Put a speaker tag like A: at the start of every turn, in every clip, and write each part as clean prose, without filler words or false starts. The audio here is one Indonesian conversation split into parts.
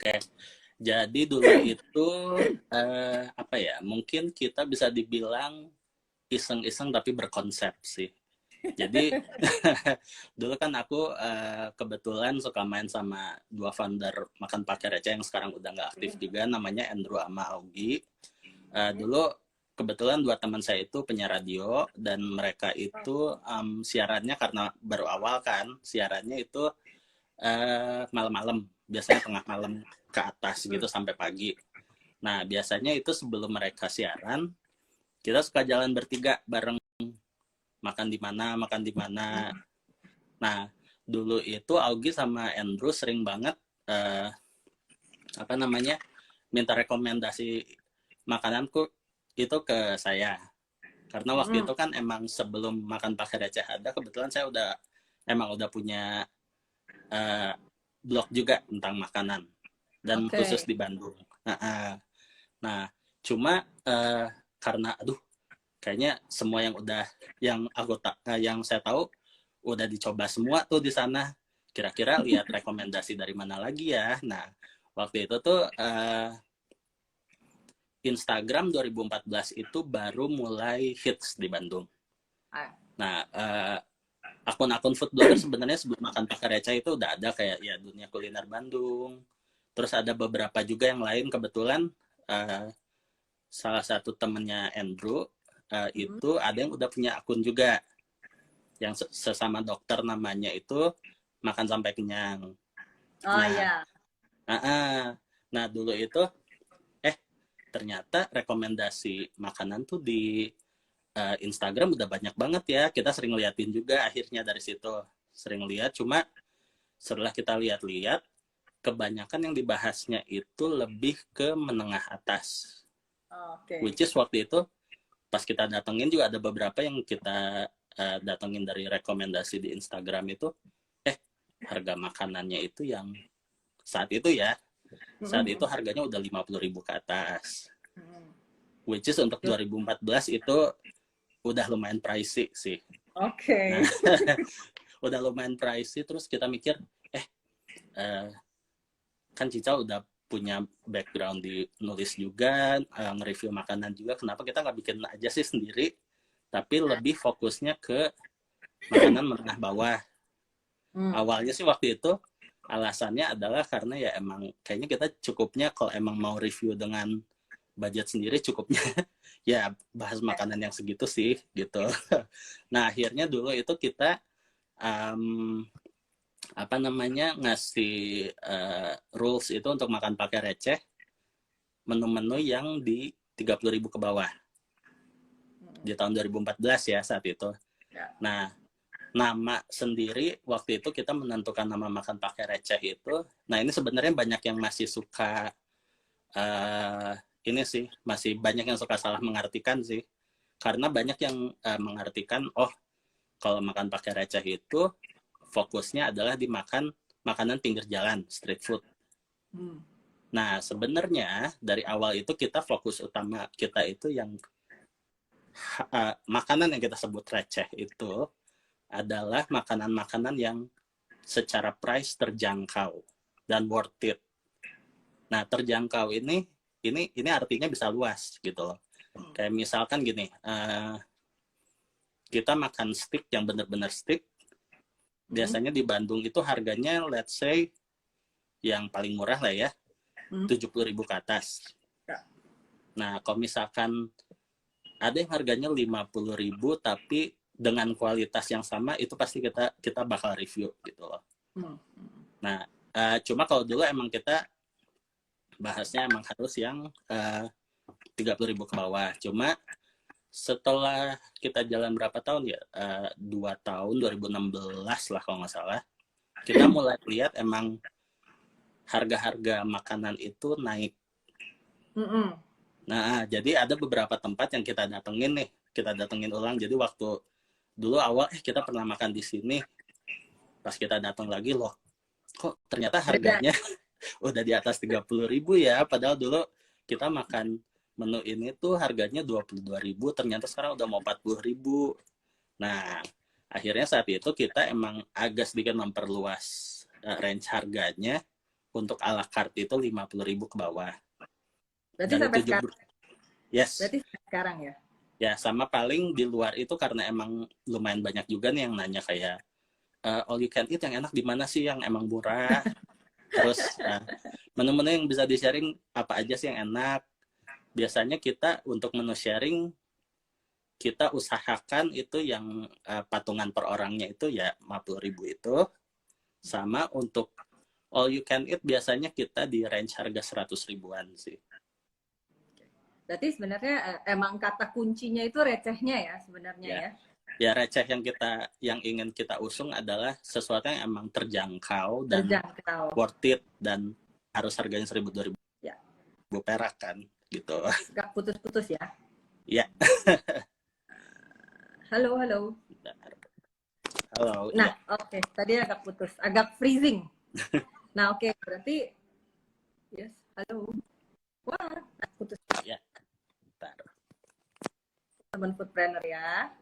A: Oke, jadi dulu itu apa ya? Mungkin kita bisa dibilang iseng-iseng tapi berkonsep sih. Jadi dulu kan aku kebetulan suka main sama dua founder Makan Pakai Receh yang sekarang udah nggak aktif juga, namanya Andrew sama Augie. Dulu kebetulan dua teman saya itu penyiar radio dan mereka itu siarannya karena baru awal kan, siarannya itu malam-malam, biasanya tengah malam ke atas gitu sampai pagi. Nah, biasanya itu sebelum mereka siaran, kita suka jalan bertiga bareng, makan di mana, makan di mana. Nah, dulu itu Augie sama Andrew sering banget apa namanya minta rekomendasi makananku itu ke saya. Karena waktu itu kan emang sebelum Makan Pakai Receh ada, kebetulan saya udah punya blog juga tentang makanan dan khusus di Bandung. Nah, cuma karena aduh kayaknya semua yang saya tahu udah dicoba semua tuh di sana. Kira-kira lihat rekomendasi dari mana lagi ya. Nah, waktu itu tuh Instagram 2014 itu baru mulai hits di Bandung. Nah, akun-akun food blogger sebenarnya sebelum Makan Pakai Receh itu udah ada, kayak ya Dunia Kuliner Bandung. Terus ada beberapa juga yang lain. Kebetulan salah satu temennya Andrew itu ada yang udah punya akun juga, yang sesama dokter, namanya itu Makan Sampai Kenyang. Nah, dulu itu ternyata rekomendasi makanan tuh di Instagram udah banyak banget ya. Kita sering liatin juga, akhirnya dari situ sering lihat. Cuma setelah kita lihat-lihat, kebanyakan yang dibahasnya itu lebih ke menengah atas. Which is waktu itu pas kita datengin juga ada beberapa yang kita datengin dari rekomendasi di Instagram itu, harga makanannya itu yang saat itu harganya udah 50.000 ke atas. Which is untuk 2014 itu udah lumayan pricey sih. Nah, udah lumayan pricey, terus kita mikir, kan Cica udah punya background di nulis juga, nge-review makanan juga, kenapa kita nggak bikin aja sih sendiri, tapi lebih fokusnya ke makanan menengah bawah. Awalnya sih waktu itu alasannya adalah karena ya emang kayaknya kita cukupnya kalau emang mau review dengan budget sendiri, cukupnya ya bahas makanan yang segitu sih gitu. Nah, akhirnya dulu itu kita ngasih rules itu untuk Makan Pakai Receh, menu-menu yang di 30.000 ke bawah di tahun 2014 ya saat itu. Nah, nama sendiri waktu itu kita menentukan nama Makan Pakai Receh itu. Nah, ini sebenarnya banyak yang masih suka ini sih, masih banyak yang suka salah mengartikan sih. Karena banyak yang mengartikan, kalau Makan Pakai Receh itu fokusnya adalah di makanan pinggir jalan, street food. Nah, sebenarnya dari awal itu kita fokus utama kita itu yang makanan yang kita sebut receh itu adalah makanan-makanan yang secara price terjangkau dan worth it. Nah, terjangkau ini artinya bisa luas gitu loh. Kayak misalkan gini, kita makan steak yang benar-benar steak, biasanya di Bandung itu harganya let's say yang paling murah lah ya, 70.000 ke atas. Nah, kalau misalkan ada yang harganya 50.000 tapi dengan kualitas yang sama, itu pasti kita bakal review gitu loh. Nah, cuma kalau dulu emang kita bahasnya emang harus yang 30.000 ke bawah. Cuma setelah kita jalan berapa tahun ya, 2 tahun, 2016 lah kalau nggak salah, kita mulai lihat emang harga-harga makanan itu naik. Nah, jadi ada beberapa tempat yang kita datengin ulang. Jadi waktu dulu awal kita pernah makan di sini, pas kita datang lagi, loh kok ternyata harganya udah di atas 30.000 ya, padahal dulu kita makan menu ini tuh harganya 22.000, ternyata sekarang udah mau 40.000. Nah, akhirnya saat itu kita emang agak sedikit memperluas range harganya untuk ala carte itu 50.000 ke bawah.
B: Berarti
A: Dari
B: sampai
A: 7
B: sekarang.
A: yes.
B: Berarti sekarang ya.
A: Ya, sama paling di luar itu karena emang lumayan banyak juga nih yang nanya kayak all you can eat yang enak di mana sih yang emang murah. Terus menu-menu yang bisa di-sharing apa aja sih yang enak. Biasanya kita untuk menu sharing kita usahakan itu yang patungan per orangnya itu ya 50.000 itu. Sama untuk all you can eat biasanya kita di range harga 100 ribuan sih.
B: Berarti sebenarnya emang kata kuncinya itu recehnya ya sebenarnya ya.
A: Ya receh yang ingin kita usung adalah sesuatu yang emang terjangkau dan worth it dan harus harganya 1.000-2.000
B: ya.
A: perak kan gitu.
B: Gak putus-putus ya.
A: Ya.
B: Halo.
A: Halo.
B: Nah, oke. Tadi agak putus, agak freezing. Nah, oke. Berarti yes, halo. Wah, putus.
A: Ya. Bentar.
B: Teman foodpreneur ya.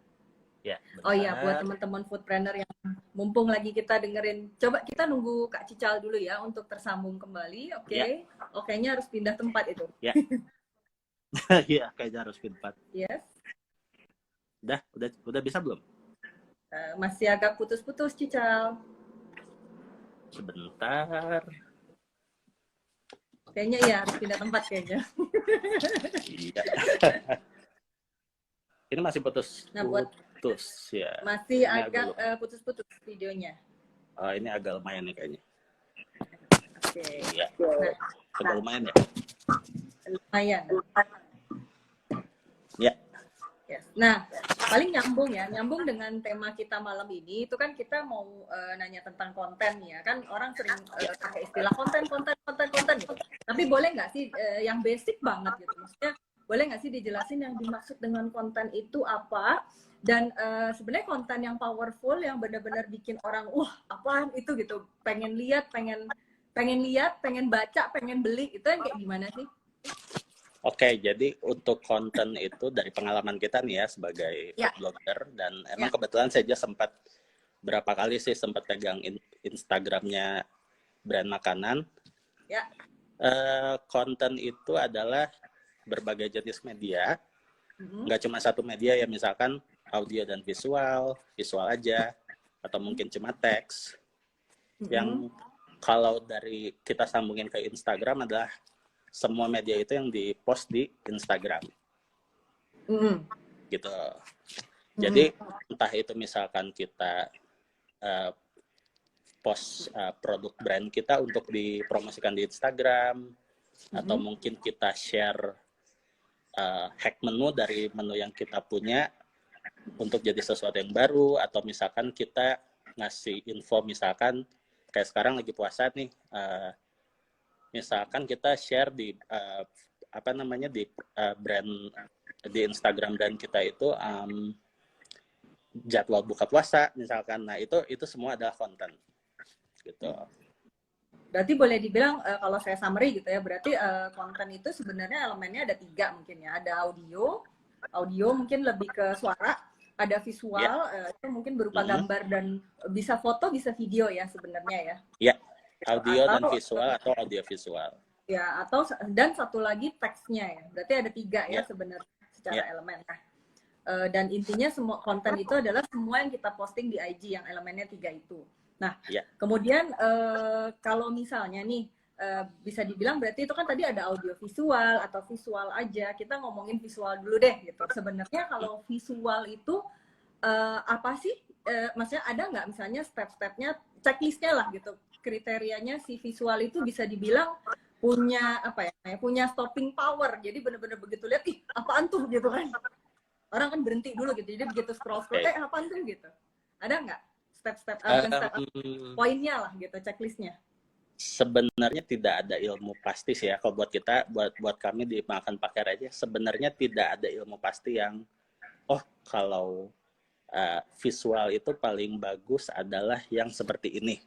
A: Ya.
B: Bentar. Oh iya, buat teman-teman foodpreneur yang mumpung lagi kita dengerin, coba kita nunggu Kak Cical dulu ya untuk tersambung kembali. Oke.
A: Ya.
B: Okenya harus pindah tempat itu.
A: Ya. Iya, kayaknya harus pindah tempat.
B: Yes.
A: Udah bisa belum?
B: Masih agak putus-putus, Cical.
A: Sebentar.
B: Kayaknya iya harus pindah tempat kayaknya.
A: Iya. Ini masih putus.
B: Nah,
A: putus ya.
B: Masih ini agak putus-putus videonya.
A: Oh, ini agak lumayan nih kayaknya.
B: Oke.
A: Iya. Agak lumayan ya.
B: Lumayan.
A: Ya.
B: Yes. Nah, paling nyambung dengan tema kita malam ini, itu kan kita mau nanya tentang konten ya, kan orang sering pakai istilah konten gitu. Tapi boleh nggak sih yang basic banget gitu, maksudnya boleh nggak sih dijelasin yang dimaksud dengan konten itu apa, dan sebenarnya konten yang powerful yang benar-benar bikin orang apaan itu gitu, pengen lihat, pengen baca, pengen beli, itu yang kayak gimana sih?
A: Oke, jadi untuk konten itu dari pengalaman kita nih ya sebagai blogger, dan emang kebetulan saya sempat berapa kali sih sempat pegang Instagramnya brand makanan.
B: Ya.
A: Konten itu adalah berbagai jenis media, nggak cuma satu media ya, misalkan audio dan visual aja, atau mungkin cuma teks. Yang kalau dari kita sambungin ke Instagram adalah semua media itu yang di-post di Instagram. Gitu. Jadi entah itu misalkan kita post produk brand kita untuk dipromosikan di Instagram, atau mungkin kita share hack menu dari menu yang kita punya untuk jadi sesuatu yang baru, atau misalkan kita ngasih info, misalkan kayak sekarang lagi puasa nih, misalkan kita share di di brand di Instagram brand kita itu jadwal buka puasa misalkan. Nah, itu semua adalah konten gitu.
B: Berarti boleh dibilang kalau saya summary gitu ya, berarti konten itu sebenarnya elemennya ada 3 mungkin ya. Ada audio mungkin lebih ke suara, ada visual itu mungkin berupa gambar dan bisa foto, bisa video ya sebenarnya ya.
A: Iya. Audio dan visual atau audio visual.
B: Ya, dan satu lagi teksnya ya. Berarti ada 3 ya sebenarnya secara elemen. Dan intinya semua konten itu adalah semua yang kita posting di IG yang elemennya 3 itu. Nah, kemudian kalau misalnya nih bisa dibilang berarti itu kan tadi ada audio visual atau visual aja. Kita ngomongin visual dulu deh gitu. Sebenarnya kalau visual itu apa sih? Maksudnya ada nggak misalnya step-stepnya, checklistnya lah gitu, kriterianya si visual itu bisa dibilang punya punya stopping power. Jadi bener-bener begitu lihat, apaan tuh gitu kan, orang kan berhenti dulu gitu, jadi begitu scroll apaan tuh gitu. Ada nggak step-step poinnya lah gitu, checklistnya?
A: Sebenarnya tidak ada ilmu pasti sih ya. Kalau buat kita, buat kami di Makan Pakai Receh, sebenarnya tidak ada ilmu pasti yang kalau visual itu paling bagus adalah yang seperti ini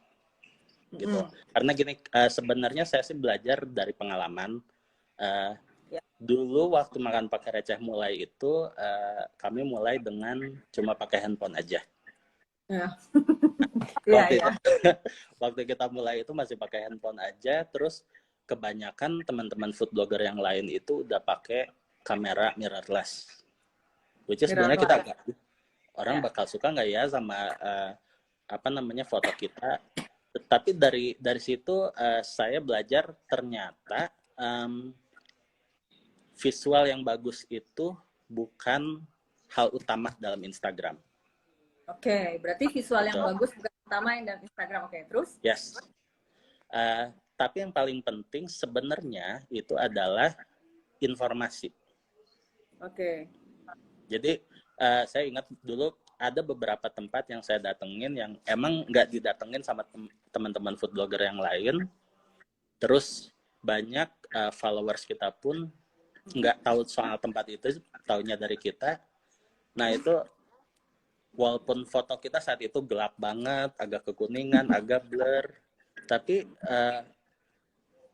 A: gitu. Karena gini, sebenarnya saya sih belajar dari pengalaman. Dulu waktu Makan Pakai Receh mulai itu kami mulai dengan cuma pakai handphone aja.
B: Iya,
A: waktu
B: iya.
A: itu waktu kita mulai itu masih pakai handphone aja, terus kebanyakan teman-teman food blogger yang lain itu udah pakai kamera mirrorless, which is sebenarnya kita
B: Mirrorless.
A: agak orang
B: Ya.
A: bakal suka nggak ya sama apa namanya foto kita. Tapi dari situ saya belajar ternyata visual yang bagus itu bukan hal utama dalam Instagram.
B: Oke, berarti visual yang
A: Betul.
B: bagus bukan utama yang dalam Instagram. Oke, terus?
A: Yes. Tapi yang paling penting sebenarnya itu adalah informasi.
B: Oke.
A: Jadi saya ingat dulu ada beberapa tempat yang saya datengin yang emang nggak didatengin sama teman-teman food blogger yang lain. Terus banyak followers kita pun nggak tahu soal tempat itu, taunya dari kita. Nah itu walaupun foto kita saat itu gelap banget, agak kekuningan, agak blur, tapi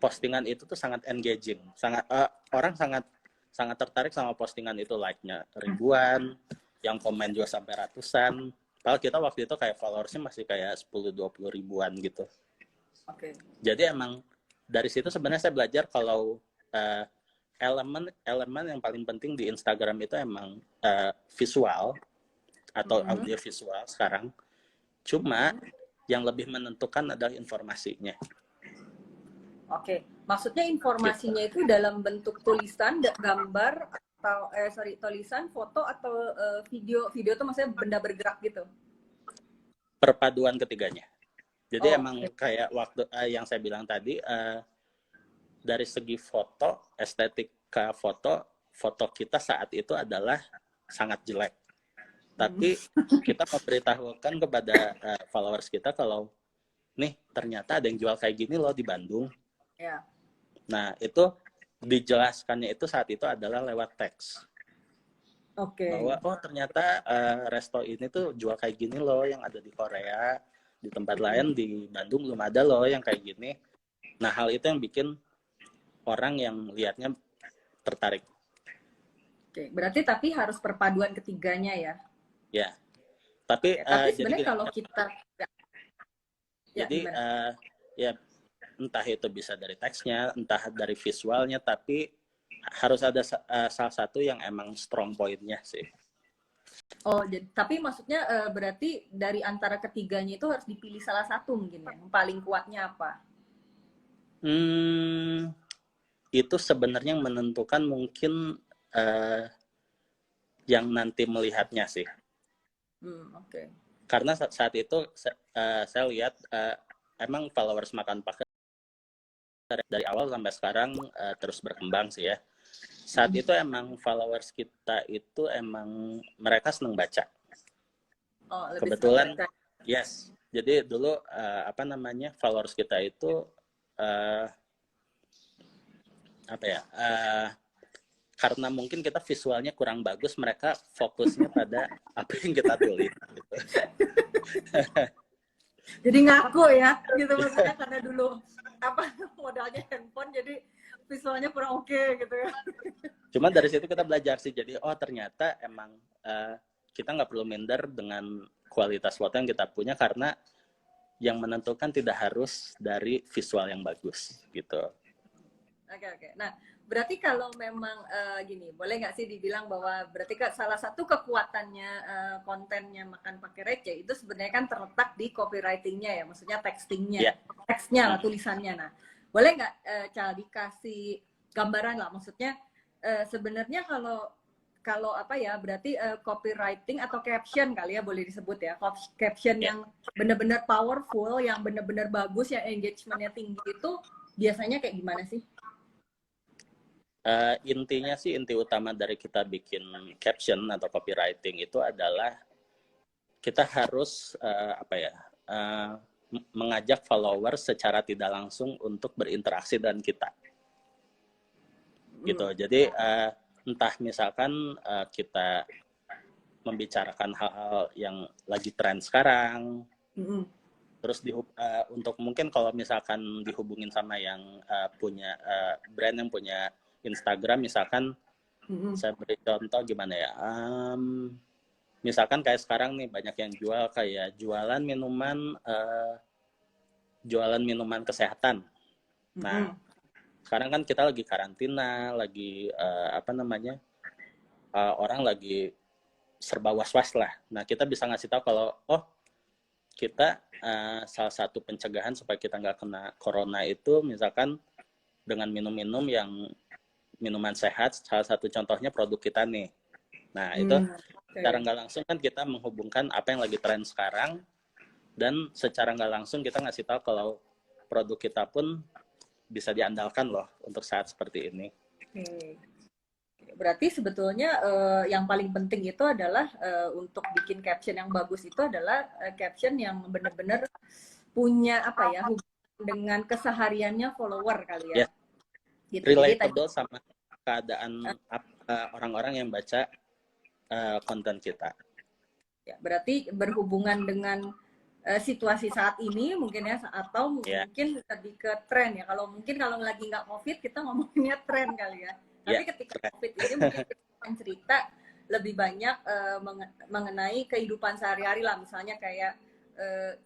A: postingan itu tuh sangat engaging, sangat orang sangat tertarik sama postingan itu, like-nya ribuan, yang komen juga sampai ratusan. Kalau kita waktu itu kayak followersnya masih kayak 10-20 ribuan gitu.
B: Oke.
A: Jadi emang dari situ sebenarnya saya belajar kalau elemen yang paling penting di Instagram itu emang visual atau audio visual sekarang. Cuma yang lebih menentukan adalah informasinya.
B: Oke, maksudnya informasinya
A: Gitu.
B: itu dalam bentuk tulisan, gambar, atau tulisan, foto atau video. Video itu maksudnya benda bergerak gitu.
A: Perpaduan ketiganya. Jadi
B: Oh,
A: emang kayak waktu yang saya bilang tadi, dari segi foto, estetika foto kita saat itu adalah sangat jelek. Tapi kita memberitahukan kepada followers kita kalau nih ternyata ada yang jual kayak gini loh di Bandung.
B: ya.
A: Nah itu dijelaskannya itu saat itu adalah lewat teks.
B: Oke.
A: Bahwa oh ternyata resto ini tuh jual kayak gini loh yang ada di Korea, di tempat lain di Bandung belum ada loh yang kayak gini. Nah hal itu yang bikin orang yang lihatnya tertarik.
B: Oke, berarti tapi harus perpaduan ketiganya ya.
A: Ya, tapi
B: Oke, tapi
A: jadi
B: sebenarnya kalau kita
A: jadi ya entah itu bisa dari teksnya, entah dari visualnya, tapi harus ada salah satu yang emang strong point-nya sih.
B: Oh, jadi, tapi maksudnya berarti dari antara ketiganya itu harus dipilih salah satu mungkin ya. Yang paling kuatnya apa?
A: Itu sebenarnya yang menentukan mungkin yang nanti melihatnya sih.
B: Oke.
A: Karena saat itu saya lihat emang followers makan pakai dari awal sampai sekarang terus berkembang sih ya. Saat itu emang followers kita itu emang mereka seneng baca.
B: Oh, lebih
A: Kebetulan,
B: baca.
A: yes. Jadi dulu apa namanya followers kita itu apa ya? Karena mungkin kita visualnya kurang bagus, mereka fokusnya pada apa yang kita tulis. Gitu.
B: Jadi ngaku ya, gitu maksudnya karena dulu apa modalnya handphone, jadi visualnya kurang oke gitu ya.
A: Cuma dari situ kita belajar sih, jadi oh ternyata emang kita nggak perlu minder dengan kualitas foto yang kita punya, karena yang menentukan tidak harus dari visual yang bagus gitu.
B: Oke. Nah, berarti kalau memang gini, boleh nggak sih dibilang bahwa berarti salah satu kekuatannya kontennya Makan Pakai Receh itu sebenarnya kan terletak di copywriting-nya ya, maksudnya textingnya, teksnya lah, tulisannya. Nah, boleh nggak Cal dikasih gambaran lah, maksudnya sebenarnya kalau apa ya, berarti copywriting atau caption kali ya boleh disebut ya, caption yang benar-benar powerful, yang benar-benar bagus, yang engagementnya tinggi itu biasanya kayak gimana sih?
A: Intinya sih, inti utama dari kita bikin caption atau copywriting itu adalah kita harus apa ya, mengajak followers secara tidak langsung untuk berinteraksi dengan kita. Gitu. Jadi entah misalkan kita membicarakan hal-hal yang lagi tren sekarang, terus untuk mungkin kalau misalkan dihubungin sama yang punya brand yang punya Instagram misalkan, saya beri contoh gimana ya, misalkan kayak sekarang nih banyak yang jual kayak jualan minuman kesehatan. Nah, sekarang kan kita lagi karantina, lagi apa namanya, orang lagi serba was-was lah. Nah, kita bisa ngasih tahu kalau kita salah satu pencegahan supaya kita nggak kena corona itu misalkan dengan minum-minum yang minuman sehat. Salah satu contohnya produk kita nih. Nah, itu secara nggak langsung kan kita menghubungkan apa yang lagi tren sekarang, dan secara nggak langsung kita ngasih tahu kalau produk kita pun bisa diandalkan loh untuk saat seperti ini.
B: Berarti sebetulnya yang paling penting itu adalah untuk bikin caption yang bagus itu adalah caption yang benar-benar punya apa ya, hubungan dengan kesehariannya follower kali ya. Gitu.
A: Relatable sama keadaan orang-orang yang baca konten kita.
B: Ya, berarti berhubungan dengan situasi saat ini mungkin ya, atau mungkin lebih ke tren ya. Kalau lagi nggak COVID kita ngomonginnya tren kali ya. Tapi ketika COVID ini mungkin kita akan cerita lebih banyak mengenai kehidupan sehari-hari lah. Misalnya kayak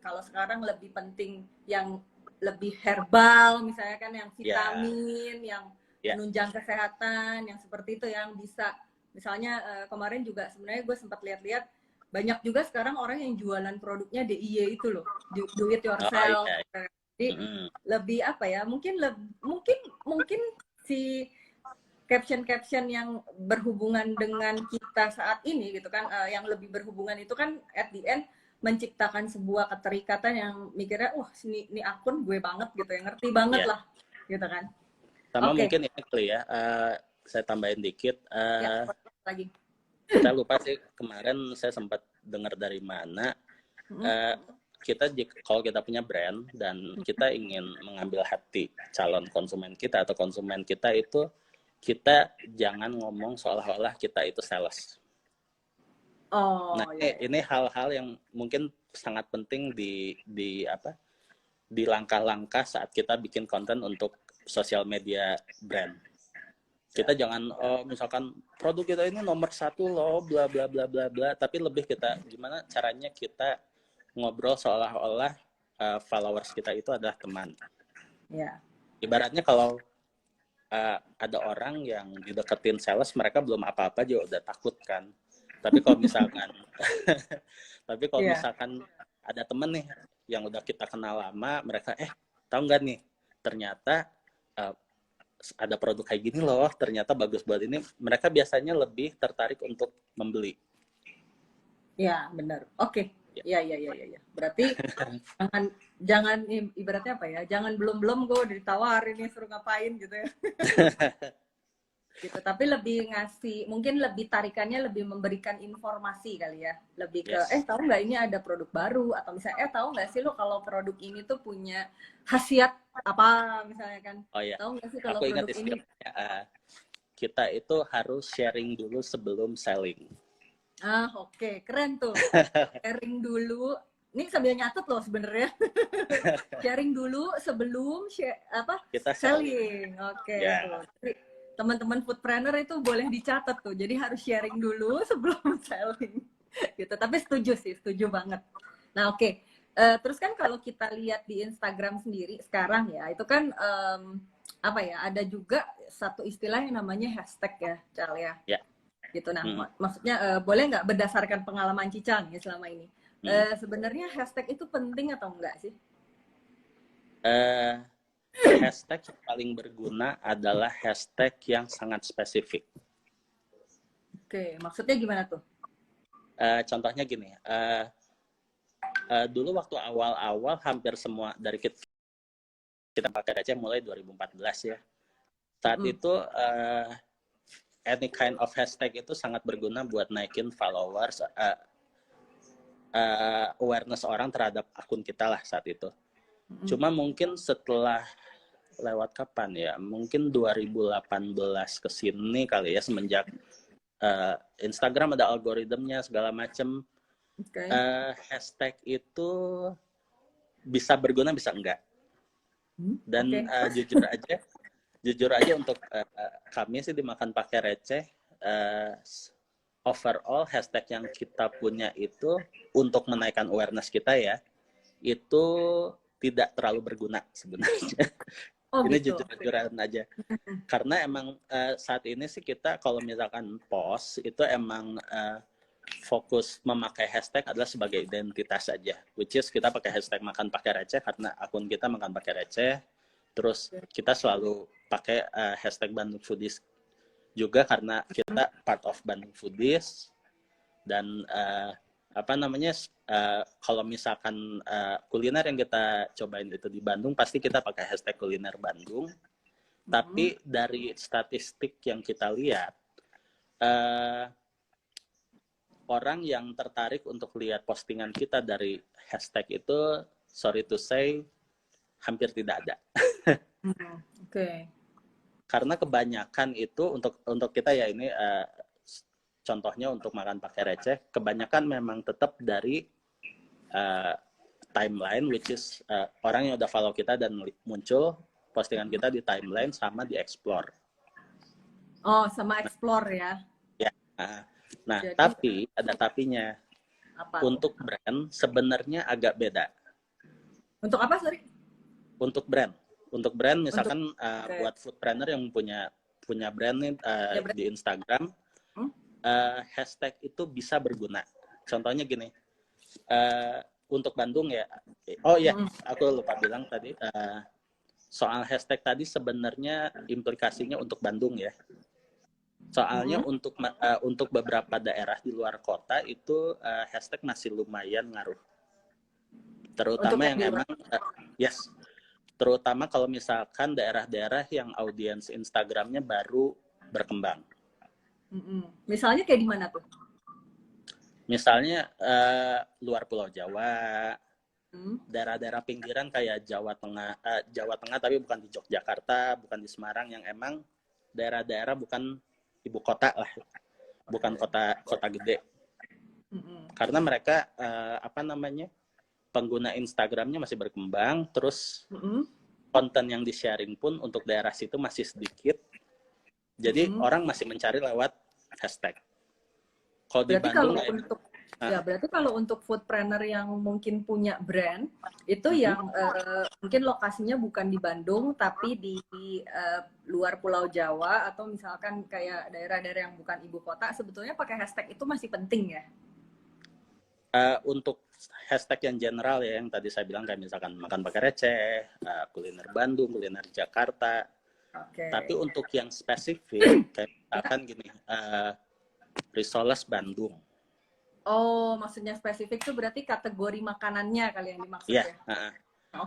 B: kalau sekarang lebih penting yang lebih herbal, misalnya kan yang vitamin, yang menunjang kesehatan, yang seperti itu yang bisa. Misalnya kemarin juga sebenarnya gue sempat lihat-lihat banyak juga sekarang orang yang jualan produknya DIY itu loh, do it yourself. Jadi lebih apa ya? Mungkin si caption yang berhubungan dengan kita saat ini gitu kan, yang lebih berhubungan itu kan at the end menciptakan sebuah keterikatan yang mikirnya, wah ini akun gue banget gitu ya, ngerti banget lah gitu kan.
A: Sama mungkin ini kali ya, saya tambahin dikit.
B: Lagi.
A: Saya lupa sih kemarin saya sempat dengar dari mana. Kalau kita punya brand dan kita ingin mengambil hati calon konsumen kita atau konsumen kita itu, kita jangan ngomong seolah-olah kita itu sales. Ini hal-hal yang mungkin sangat penting di langkah-langkah saat kita bikin konten untuk sosial media brand. Kita jangan misalkan produk kita ini nomor 1 loh, bla bla bla bla bla, tapi lebih kita gimana caranya kita ngobrol seolah-olah followers kita itu adalah teman. Ibaratnya kalau ada orang yang dideketin sales, mereka belum apa-apa aja udah takut kan. Tapi kalau misalkan misalkan ada temen nih yang udah kita kenal lama, mereka tahu nggak nih, ternyata ada produk kayak gini loh, ternyata bagus buat ini, mereka biasanya lebih tertarik untuk membeli.
B: Ya, benar. Oke. Ya. Berarti jangan ibaratnya apa ya? Jangan belum gue udah ditawarin nih suruh ngapain gitu ya. Gitu. Tapi lebih ngasih, mungkin lebih tarikannya lebih memberikan informasi kali ya. Lebih ke tahu nggak ini ada produk baru, atau misalnya tahu nggak sih lo kalau produk ini tuh punya khasiat apa misalnya kan. Tahu nggak sih kalau produk ini
A: kita itu harus sharing dulu sebelum selling.
B: Oke. Keren tuh. Sharing dulu. Ini sambil nyatet loh sebenarnya. Sharing dulu sebelum
A: kita
B: selling. Oke. Teman-teman foodpreneur itu boleh dicatat tuh. Jadi harus sharing dulu sebelum selling. Gitu. Tapi setuju banget. Nah, oke. Terus kan kalau kita lihat di Instagram sendiri sekarang ya, itu kan ada juga satu istilah yang namanya hashtag ya, Cal ya. Gitu. Nah, maksudnya boleh nggak berdasarkan pengalaman Cica nih selama ini? Sebenarnya hashtag itu penting atau enggak sih?
A: Hashtag yang paling berguna adalah hashtag yang sangat spesifik.
B: Oke, maksudnya gimana tuh?
A: Contohnya gini, dulu waktu awal-awal hampir semua dari kita pakai receh mulai 2014 ya. Saat itu any kind of hashtag itu sangat berguna buat naikin followers, awareness orang terhadap akun kita lah saat itu. Cuma mungkin setelah lewat kapan ya, mungkin 2018 kesini kali ya, semenjak Instagram ada algoritmnya segala macem. Hashtag itu bisa berguna bisa enggak. Dan jujur aja untuk kami sih dimakan pakai receh, overall hashtag yang kita punya itu untuk menaikkan awareness kita ya, itu tidak terlalu berguna sebenarnya.
B: Oh
A: Ini
B: gitu.
A: jujur-jujuran aja. Karena emang saat ini sih kita kalau misalkan post itu emang fokus memakai hashtag adalah sebagai identitas saja. Which is kita pakai hashtag makan pakai receh karena akun kita makan pakai receh. Terus kita selalu pakai hashtag Bandung Foodies juga karena kita part of Bandung Foodies. Dan apa namanya, kalau misalkan kuliner yang kita cobain itu di Bandung, pasti kita pakai hashtag kuliner Bandung. Tapi dari statistik yang kita lihat, orang yang tertarik untuk lihat postingan kita dari hashtag itu, sorry to say, hampir tidak ada.
B: Oke.
A: Karena kebanyakan itu untuk kita ya ini contohnya untuk makan pakai receh, kebanyakan memang tetap dari timeline, which is orang yang udah follow kita dan muncul postingan kita di timeline sama di explore.
B: Oh, sama explore ya.
A: Ya. Nah,
B: Jadi,
A: tapi ada tapinya.
B: apa
A: Untuk
B: tuh?
A: brand sebenarnya agak beda.
B: Untuk apa, sorry?
A: Untuk brand misalkan
B: okay.
A: buat foodpreneur yang punya brand nih
B: brand.
A: di Instagram, hashtag itu bisa berguna. Contohnya gini, untuk Bandung ya. Oh iya, aku lupa bilang tadi soal hashtag tadi sebenarnya implikasinya untuk Bandung ya. Soalnya untuk beberapa daerah di luar kota itu hashtag masih lumayan ngaruh. Terutama yang emang yes. Terutama kalau misalkan daerah-daerah yang audiens Instagramnya baru berkembang.
B: Misalnya kayak di mana tuh?
A: Misalnya luar Pulau Jawa, daerah-daerah pinggiran kayak Jawa Tengah tapi bukan di Yogyakarta, bukan di Semarang, yang emang daerah-daerah bukan ibu kota lah, bukan kota gede. Karena mereka pengguna Instagramnya masih berkembang, terus konten yang di-sharing pun untuk daerah situ masih sedikit. Jadi orang masih mencari lewat hashtag. Kalau di Bandung
B: berarti kalau untuk foodpreneur yang mungkin punya brand itu yang mungkin lokasinya bukan di Bandung tapi di luar Pulau Jawa atau misalkan kayak daerah-daerah yang bukan ibu kota, sebetulnya pakai hashtag itu masih penting ya?
A: Untuk hashtag yang general ya, yang tadi saya bilang kayak misalkan makan pakai receh, kuliner Bandung, kuliner Jakarta. Tapi untuk yang spesifik kayak misalkan gini, risoles Bandung.
B: Oh, maksudnya spesifik tuh berarti kategori makanannya kali yang dimaksud ya?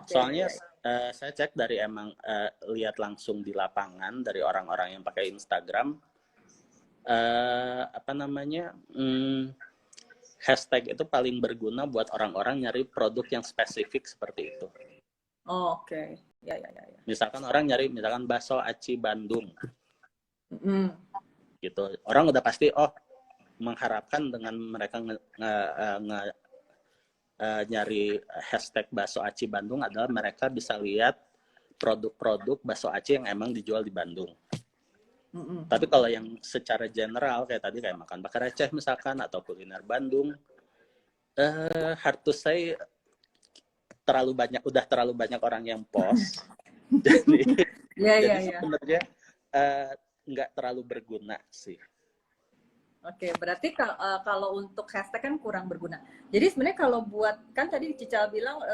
A: Soalnya saya cek dari emang lihat langsung di lapangan dari orang-orang yang pakai Instagram, hashtag itu paling berguna buat orang-orang nyari produk yang spesifik seperti itu.
B: Oh, oke. Ya.
A: Misalkan orang nyari bakso aci Bandung. Gitu. Orang udah pasti mengharapkan dengan mereka nyari hashtag bakso aci Bandung adalah mereka bisa lihat produk-produk bakso aci yang emang dijual di Bandung. Tapi kalau yang secara general kayak tadi kayak makan pakai receh misalkan atau kuliner Bandung, hard to say, udah terlalu banyak orang yang post. Jadi sebenarnya nggak terlalu berguna sih.
B: Oke, berarti kalau untuk hashtag kan kurang berguna. Jadi sebenarnya kalau buat, kan tadi Cica bilang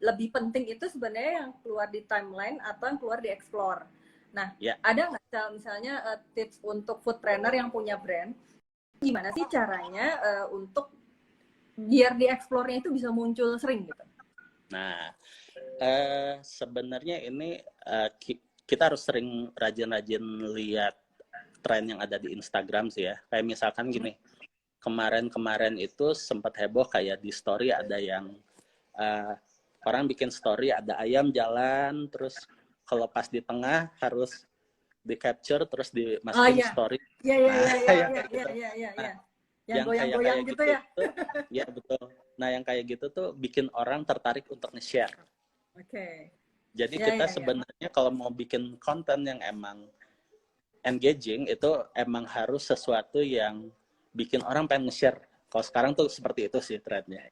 B: lebih penting itu sebenarnya yang keluar di timeline atau yang keluar di explore. Nah, ada nggak misalnya tips untuk foodpreneur yang punya brand, gimana sih caranya untuk biar di explore-nya itu bisa muncul sering gitu?
A: Nah, sebenarnya ini kita harus sering rajin-rajin lihat tren yang ada di Instagram sih ya. Kayak misalkan gini, kemarin itu sempat heboh kayak di story ada yang orang bikin story ada ayam jalan, terus kalau pas di tengah harus di capture terus dimasukin story.
B: Yang goyang-goyang gitu ya.
A: Ya betul. Nah yang kayak gitu tuh bikin orang tertarik untuk nge-share. Jadi kita sebenarnya kalau mau bikin konten yang emang engaging itu emang harus sesuatu yang bikin orang pengen nge-share. Kalau sekarang tuh seperti itu sih trendnya.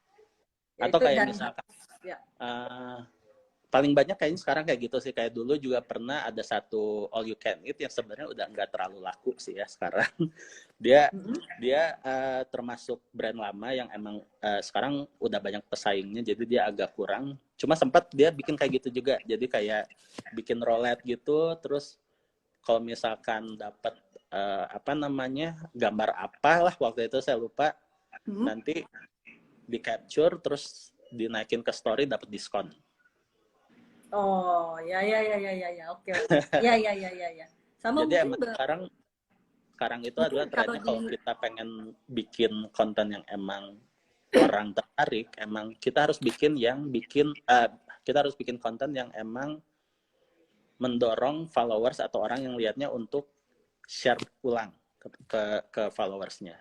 B: Ya,
A: Atau
B: itu
A: kayak
B: dan
A: misalkan
B: ya.
A: paling banyak kayaknya sekarang kayak gitu sih. Kayak dulu juga pernah ada satu all you can eat yang sebenarnya udah nggak terlalu laku sih ya sekarang. dia dia termasuk brand lama yang emang sekarang udah banyak pesaingnya, jadi dia agak kurang. Cuma sempat dia bikin kayak gitu juga, jadi kayak bikin roulette gitu. Terus kalau misalkan dapat apa namanya gambar apalah waktu itu saya lupa, nanti di capture terus dinaikin ke story dapat diskon.
B: Oh, ya, oke, ya, ya. Sama
A: Jadi
B: mungkin
A: emang sekarang itu adalah
B: kalau
A: trennya, kalau kita pengen bikin konten yang emang orang tertarik, emang kita harus bikin konten yang emang mendorong followers atau orang yang lihatnya untuk share ulang ke followersnya.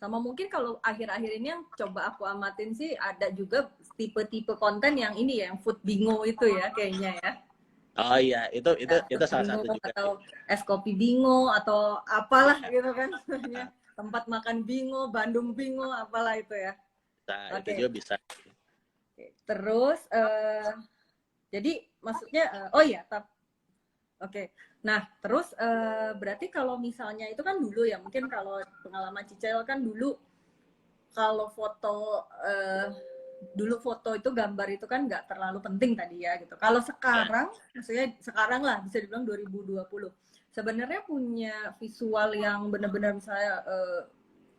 B: sama mungkin kalau akhir-akhir ini yang coba aku amatin sih ada juga tipe-tipe konten yang ini ya, yang food bingo itu ya kayaknya ya.
A: Oh iya, itu salah
B: bingo,
A: satu juga.
B: Atau es kopi bingo atau apalah gitu kan sebenarnya. Tempat makan bingo, Bandung bingo, apalah itu ya.
A: Nah, itu juga bisa.
B: Terus jadi maksudnya oh iya, oke. Nah, terus berarti kalau misalnya itu kan dulu ya, mungkin kalau pengalaman Cicel kan dulu kalau foto dulu foto itu gambar itu kan nggak terlalu penting tadi ya gitu. Kalau sekarang, maksudnya sekarang lah bisa dibilang 2020. Sebenarnya punya visual yang benar-benar misalnya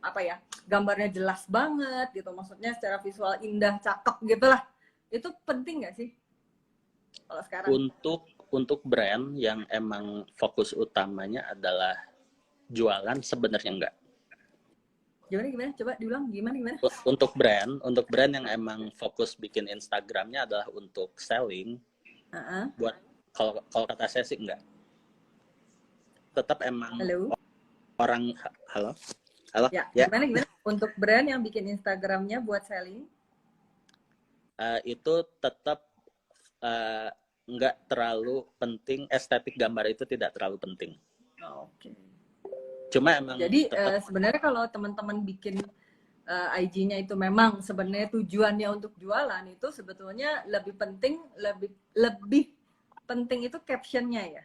B: apa ya, gambarnya jelas banget gitu. Maksudnya secara visual indah, cakep gitu lah. Itu penting nggak sih kalau sekarang?
A: Untuk brand yang emang fokus utamanya adalah jualan, sebenarnya enggak.
B: Gimana? Coba diulang gimana?
A: Untuk brand yang emang fokus bikin Instagramnya adalah untuk selling, buat kalau kata saya sih enggak. Tetap emang orang halo.
B: Ya. Gimana? Untuk brand yang bikin Instagramnya buat selling,
A: itu tetap nggak terlalu penting, estetik gambar itu tidak terlalu penting.
B: Oke.
A: Cuma emang
B: jadi sebenarnya kalau teman-teman bikin IG-nya itu memang sebenarnya tujuannya untuk jualan, itu sebetulnya lebih penting itu captionnya ya.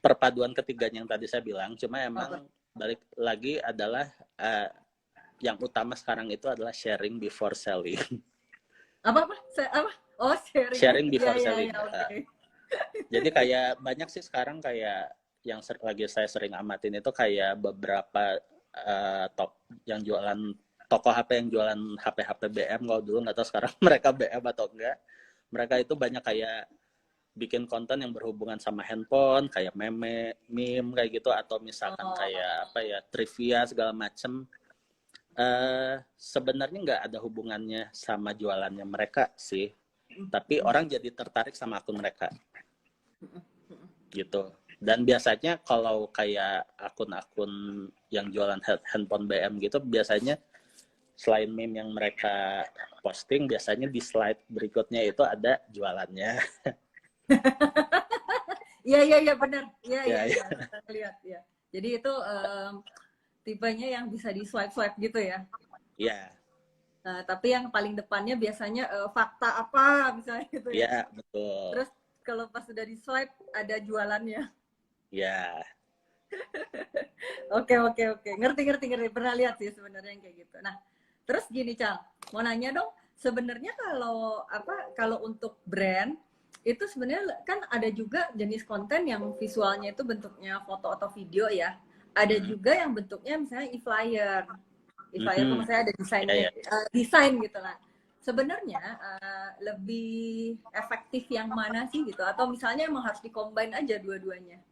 A: Perpaduan ketiganya yang tadi saya bilang, cuma emang balik lagi adalah yang utama sekarang itu adalah sharing before selling.
B: Apa? Oh,
A: Sharing before selling.
B: Okay.
A: Jadi kayak banyak sih sekarang kayak yang lagi saya sering amatin itu kayak beberapa yang jualan toko HP yang jualan HP BM. Kalau dulu nggak tahu sekarang mereka BM atau enggak. Mereka itu banyak kayak bikin konten yang berhubungan sama handphone, kayak meme kayak gitu, atau misalkan kayak apa ya, trivia segala macem. Sebenarnya nggak ada hubungannya sama jualannya mereka sih, tapi orang jadi tertarik sama akun mereka gitu. Dan biasanya kalau kayak akun-akun yang jualan handphone BM gitu, biasanya selain meme yang mereka posting, biasanya di slide berikutnya itu ada jualannya.
B: Iya benar. Iya. Lihat ya. Jadi itu tipenya yang bisa di swipe gitu ya.
A: Iya.
B: Nah, tapi yang paling depannya biasanya fakta apa misalnya gitu ya.
A: Iya, betul.
B: Terus kalau pas sudah di swipe ada jualannya.
A: Iya.
B: Oke. Ngerti. Pernah lihat sih sebenarnya yang kayak gitu. Nah, terus gini, Cal. Mau nanya dong, sebenarnya kalau untuk brand itu sebenarnya kan ada juga jenis konten yang visualnya itu bentuknya foto atau video ya. Ada juga yang bentuknya misalnya e-flyer. E-flyer itu misalnya ada desain gitu lah. Sebenarnya lebih efektif yang mana sih gitu? Atau misalnya emang harus di-combine aja dua-duanya?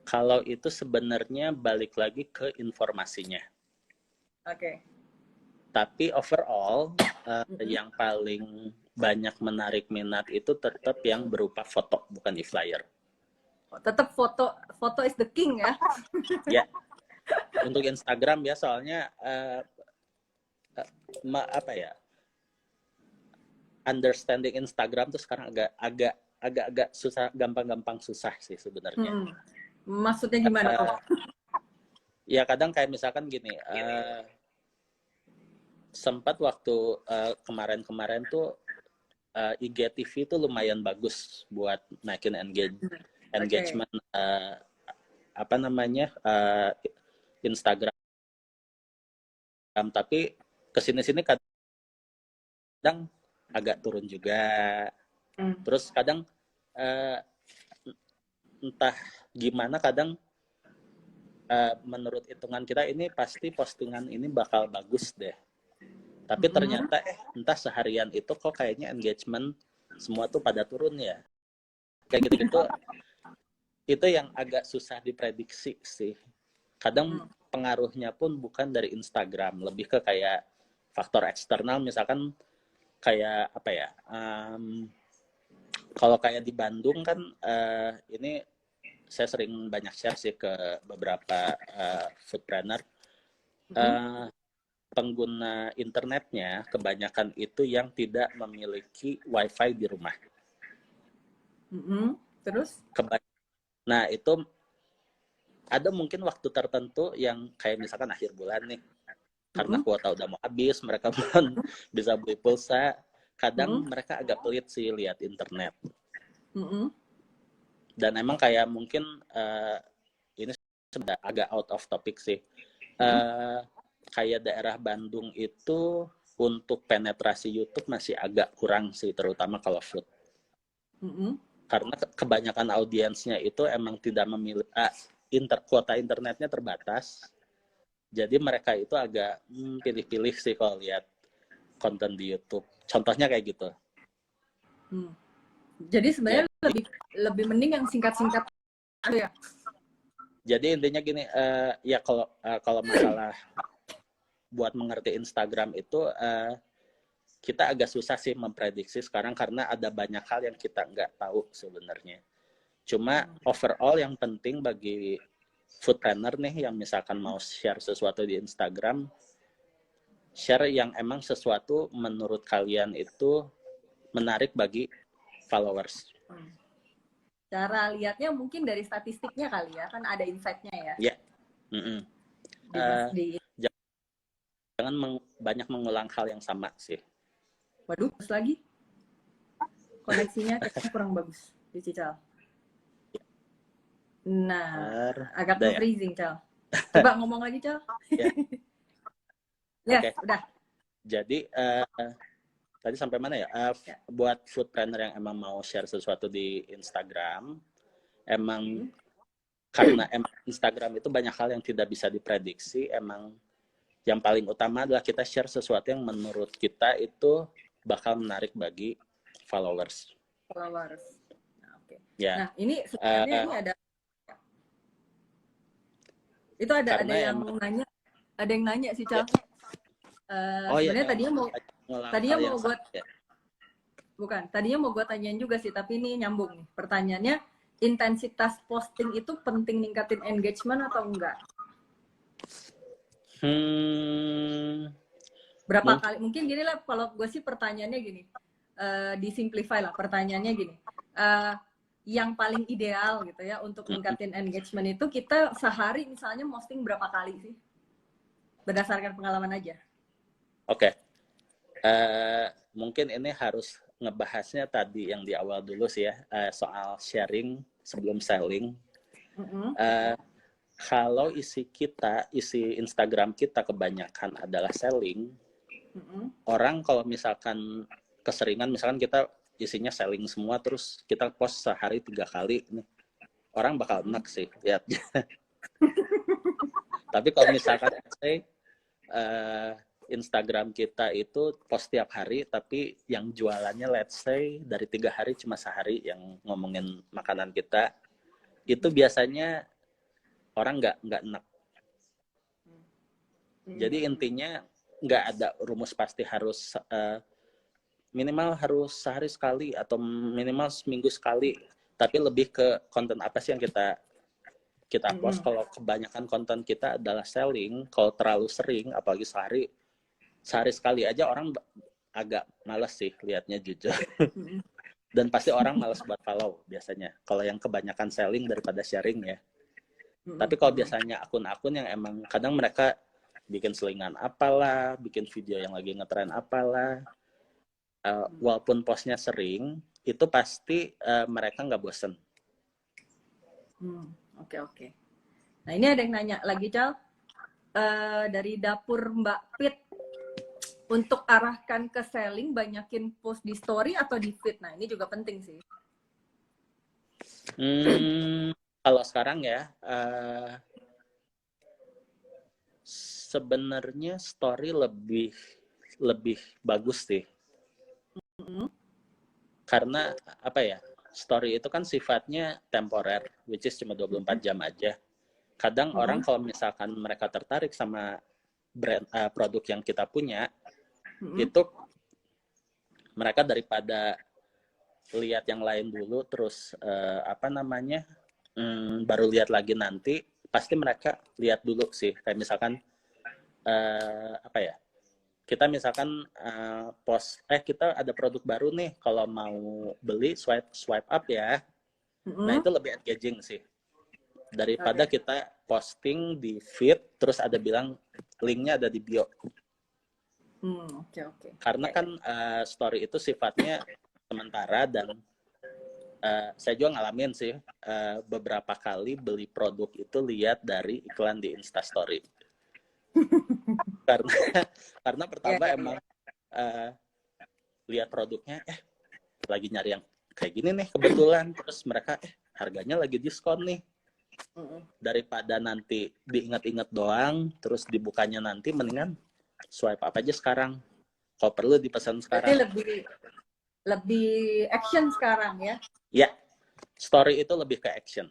A: Kalau itu sebenarnya balik lagi ke informasinya.
B: Oke.
A: Tapi overall yang paling banyak menarik minat itu tetap yang berupa foto, bukan e-flyer.
B: Tetap foto is the king ya.
A: Ya. Untuk Instagram ya, soalnya understanding Instagram tuh sekarang agak-agak susah, gampang-gampang susah sih sebenarnya.
B: Maksudnya gimana?
A: Ya kadang kayak misalkan gini, sempat waktu kemarin-kemarin tuh IGTV itu lumayan bagus buat naikin engagement apa namanya Instagram, tapi kesini-sini kadang agak turun juga. Terus kadang entah gimana kadang menurut hitungan kita ini pasti postingan ini bakal bagus deh. Tapi ternyata entah seharian itu kok kayaknya engagement semua tuh pada turun ya. Kayak gitu-gitu itu yang agak susah diprediksi sih. Kadang pengaruhnya pun bukan dari Instagram, lebih ke kayak faktor eksternal, misalkan kayak apa ya, kalau kayak di Bandung kan ini saya sering banyak share sih ke beberapa foodpreneur, pengguna internetnya kebanyakan itu yang tidak memiliki wifi di rumah.
B: Terus?
A: Nah itu ada mungkin waktu tertentu yang kayak misalkan akhir bulan nih, karena kuota udah mau habis, mereka belum bisa beli pulsa, kadang mereka agak pelit sih lihat internet. Dan emang kayak mungkin ini sudah agak out of topic sih, kayak daerah Bandung itu untuk penetrasi YouTube masih agak kurang sih, terutama kalau food. Karena kebanyakan audiensnya itu emang tidak memiliki kuota internetnya terbatas, jadi mereka itu agak pilih-pilih sih kalau lihat konten di YouTube. Contohnya kayak gitu.
B: Jadi sebenarnya lebih mending yang singkat-singkat ya.
A: Jadi intinya gini, ya kalau masalah buat mengerti Instagram itu kita agak susah sih memprediksi sekarang karena ada banyak hal yang kita nggak tahu sebenarnya. Cuma overall yang penting bagi foodpreneur nih yang misalkan mau share sesuatu di Instagram, share yang emang sesuatu menurut kalian itu menarik bagi followers.
B: Cara lihatnya mungkin dari statistiknya kali ya, kan ada insight-nya ya.
A: Ya. Jangan banyak mengulang hal yang sama sih.
B: Waduh, terus lagi koneksinya kurang bagus di Cical. Nah, agak freezing, Cal. Coba ngomong lagi, Cal. Ya, udah.
A: Jadi, tadi sampai mana ya? Buat foodpreneur yang emang mau share sesuatu di Instagram, emang karena Instagram itu banyak hal yang tidak bisa diprediksi, emang yang paling utama adalah kita share sesuatu yang menurut kita itu bakal menarik bagi followers.
B: Nah, oke.
A: Ya.
B: Nah, ini sebenarnya ini ada itu ada yang nanya sih, Cal. Sebenarnya tadinya mau gue tanyain juga sih, tapi ini nyambung nih pertanyaannya. Intensitas posting itu penting ningkatin engagement atau enggak? Berapa kali? Mungkin gini lah, kalau gue sih pertanyaannya gini, disimplify lah pertanyaannya gini. Yang paling ideal gitu ya untuk ningkatin engagement itu kita sehari misalnya posting berapa kali sih? Berdasarkan pengalaman aja.
A: Oke. Mungkin ini harus ngebahasnya tadi yang di awal dulu sih ya, soal sharing sebelum selling. Kalau isi Instagram kita kebanyakan adalah selling, orang kalau misalkan keseringan, misalkan kita isinya selling semua, terus kita post sehari 3 kali, nih, orang bakal enak sih lihatnya. Tapi kalau misalkan Instagram kita itu post tiap hari, tapi yang jualannya let's say dari 3 hari cuma sehari yang ngomongin makanan kita, itu biasanya orang nggak enak. Jadi intinya nggak ada rumus pasti harus minimal harus sehari sekali atau minimal seminggu sekali, tapi lebih ke konten apa sih yang kita post. Kalau kebanyakan konten kita adalah selling, kalau terlalu sering, apalagi sehari sekali aja, orang agak males sih liatnya, jujur. Dan pasti orang malas buat follow biasanya. Kalau yang kebanyakan selling daripada sharing ya. Tapi kalau biasanya akun-akun yang emang kadang mereka bikin selingan apalah, bikin video yang lagi ngetren apalah, walaupun postnya sering, itu pasti mereka nggak bosen.
B: Oke, oke. Nah ini ada yang nanya lagi, Cal. Dari dapur Mbak Pit, untuk arahkan ke selling, banyakin post di story atau di feed? Nah ini juga penting sih.
A: Kalau sekarang ya, sebenarnya story lebih bagus sih. Karena apa ya, story itu kan sifatnya temporer, which is cuma 24 jam aja. Kadang orang kalau misalkan mereka tertarik sama brand produk yang kita punya, itu mereka daripada lihat yang lain dulu, terus baru lihat lagi nanti, pasti mereka lihat dulu sih. Kayak misalkan kita misalkan post, kita ada produk baru nih, kalau mau beli swipe up ya. Nah itu lebih engaging sih daripada kita posting di feed terus ada bilang linknya ada di bio. Karena kan story itu sifatnya sementara, dan saya juga ngalamin sih beberapa kali beli produk itu lihat dari iklan di Instastory. karena pertama emang lihat produknya lagi nyari yang kayak gini nih kebetulan, terus mereka harganya lagi diskon nih. Daripada nanti diingat-ingat doang terus dibukanya nanti, mendingan swipe up aja sekarang. Kalau perlu dipesan sekarang.
B: Berarti lebih action sekarang ya?
A: Ya, story itu lebih ke action.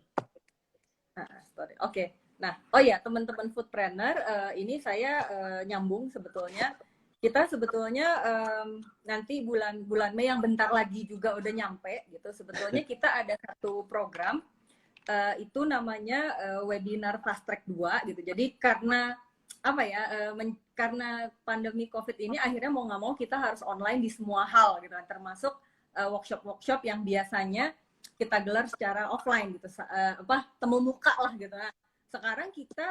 B: Story. Oke. Nah, teman-teman foodpreneur, ini saya nyambung sebetulnya. Kita sebetulnya nanti bulan Mei yang bentar lagi juga udah nyampe gitu. Sebetulnya kita ada satu program itu namanya webinar Fast Track 2 gitu. Jadi karena karena pandemi COVID ini akhirnya mau nggak mau kita harus online di semua hal gitu kan, termasuk workshop yang biasanya kita gelar secara offline gitu, temu muka lah gitu. Nah, sekarang kita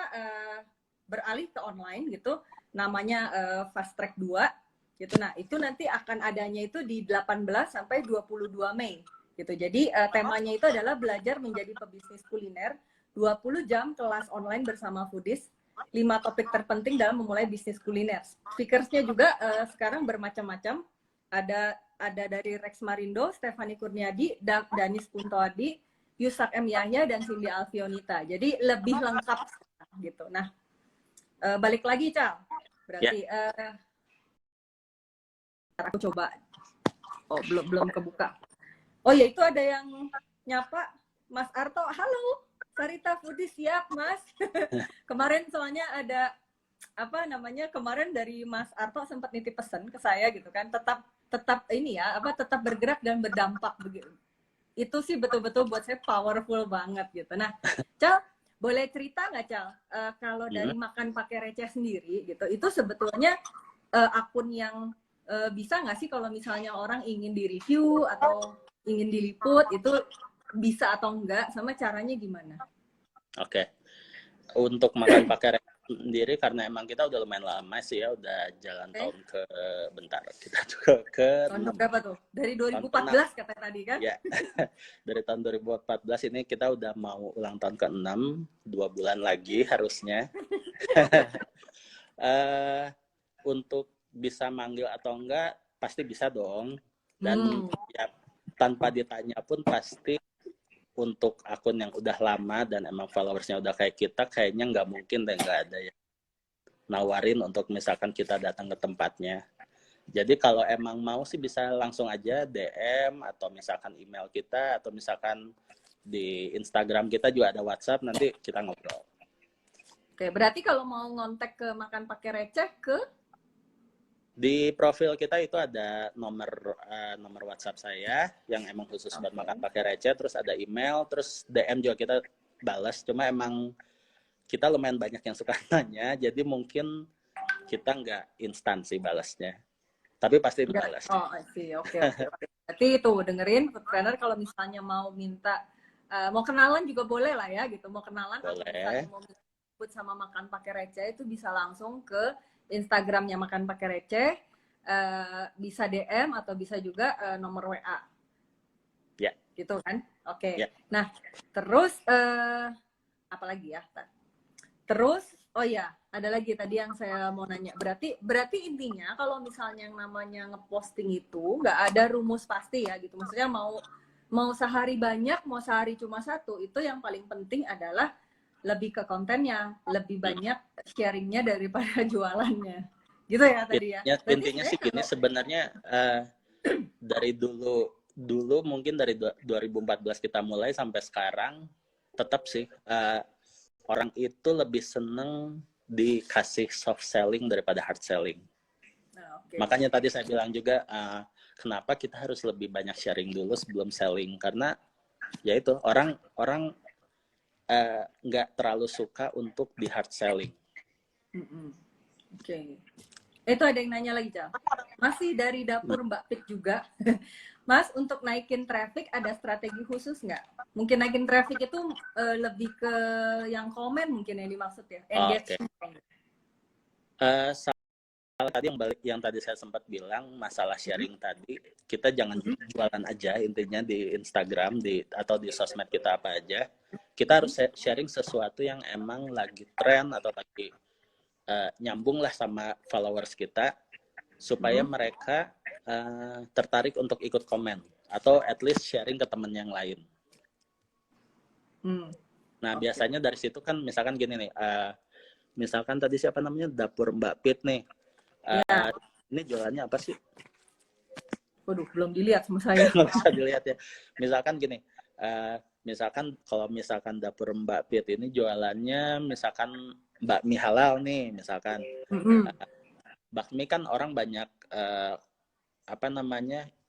B: beralih ke online gitu, namanya Fast Track 2 gitu. Nah, itu nanti akan adanya itu di 18 sampai 22 Mei gitu. Jadi temanya itu adalah belajar menjadi pebisnis kuliner, 20 jam kelas online bersama foodies, 5 topik terpenting dalam memulai bisnis kuliner. Speakersnya juga sekarang bermacam-macam. Ada dari Rex Marindo, Stefani Kurniadi, Danis Kuntoadi, Yusak M. Yahya, dan Cindy Alfionita. Jadi lebih lengkap gitu. Nah, balik lagi, Cal. Berarti aku coba. Belum kebuka. Oh ya, itu ada yang nyapa, Mas Arto. Halo, Sarita Foodie, siap Mas. Kemarin soalnya ada kemarin dari Mas Arto sempat nitip pesan ke saya gitu kan, tetap ini ya, tetap bergerak dan berdampak begitu. Itu sih betul-betul buat saya powerful banget gitu. Nah, Cal, boleh cerita nggak, Cal, kalau dari Makan Pakai Receh sendiri gitu, itu sebetulnya akun yang bisa nggak sih kalau misalnya orang ingin di-review atau ingin diliput, itu bisa atau enggak, sama caranya gimana?
A: Oke. Untuk Makan Pakai Receh sendiri, karena emang kita udah lumayan lama sih ya, udah jalan tahun ke kita juga ke
B: tahun berapa tuh? Dari 2014 kata tadi kan? Ya.
A: Dari tahun 2014 ini kita udah mau ulang tahun ke-6, 2 bulan lagi harusnya. Untuk bisa manggil atau enggak pasti bisa dong, dan ya tanpa ditanya pun pasti. Untuk akun yang udah lama dan emang followersnya udah kayak kita, kayaknya nggak mungkin deh nggak ada yang nawarin untuk misalkan kita datang ke tempatnya. Jadi kalau emang mau sih bisa langsung aja DM, atau misalkan email kita, atau misalkan di Instagram kita juga ada WhatsApp, nanti kita ngobrol.
B: Oke, berarti kalau mau ngontek ke Makan Pakai Receh
A: di profil kita itu ada nomor WhatsApp saya yang emang khusus buat Makan Pakai Receh, terus ada email, terus DM juga kita balas. Cuma emang kita lumayan banyak yang suka nanya, jadi mungkin kita nggak instan sih balasnya, tapi pasti dibalas.
B: Oh, I see. Oke. Berarti itu dengerin Food Planner kalau misalnya mau minta mau kenalan juga boleh lah ya gitu. Mau kenalan atau misalnya
A: Boleh.
B: mau ikut sama Makan Pakai Receh itu bisa langsung ke Instagramnya Makan Pakai Receh, bisa DM atau bisa juga nomor WA.
A: Ya.
B: Gitu kan? Oke.
A: Ya.
B: Nah, terus apa lagi ya? Terus, oh ya, ada lagi tadi yang saya mau nanya. Berarti intinya kalau misalnya yang namanya ngeposting itu nggak ada rumus pasti ya gitu. Maksudnya mau sehari banyak, mau sehari cuma satu, itu yang paling penting adalah lebih ke kontennya, lebih banyak sharingnya daripada jualannya. Gitu ya tadi ya. Berarti
A: Intinya sih
B: sebenarnya
A: gini,
B: kalau
A: sebenarnya dari dulu mungkin dari 2014 kita mulai sampai sekarang tetap sih orang itu lebih seneng dikasih soft selling daripada hard selling.
B: okay.
A: Makanya tadi saya bilang juga kenapa kita harus lebih banyak sharing dulu sebelum selling, karena ya itu orang nggak terlalu suka untuk di hard selling.
B: Oke. Itu ada yang nanya lagi, Cal. Masih dari dapur Mbak Pit juga. Mas, untuk naikin traffic ada strategi khusus nggak? Mungkin naikin traffic itu lebih ke yang komen mungkin yang dimaksud ya, engagement.
A: Tadi yang tadi saya sempat bilang masalah sharing tadi, kita jangan jualan aja intinya di Instagram atau di sosmed kita apa aja. Kita harus sharing sesuatu yang emang lagi tren atau lagi nyambung lah sama followers kita, supaya mereka tertarik untuk ikut komen atau at least sharing ke temen yang lain. Nah biasanya dari situ kan misalkan gini nih, misalkan tadi siapa namanya, dapur Mbak Pit nih, ini jualannya apa sih?
B: Waduh, belum dilihat sama saya.
A: Nggak bisa dilihat ya. Misalkan gini, misalkan kalau misalkan dapur Mbak Pit ini jualannya misalkan bakmi halal nih, misalkan. Bakmi kan orang banyak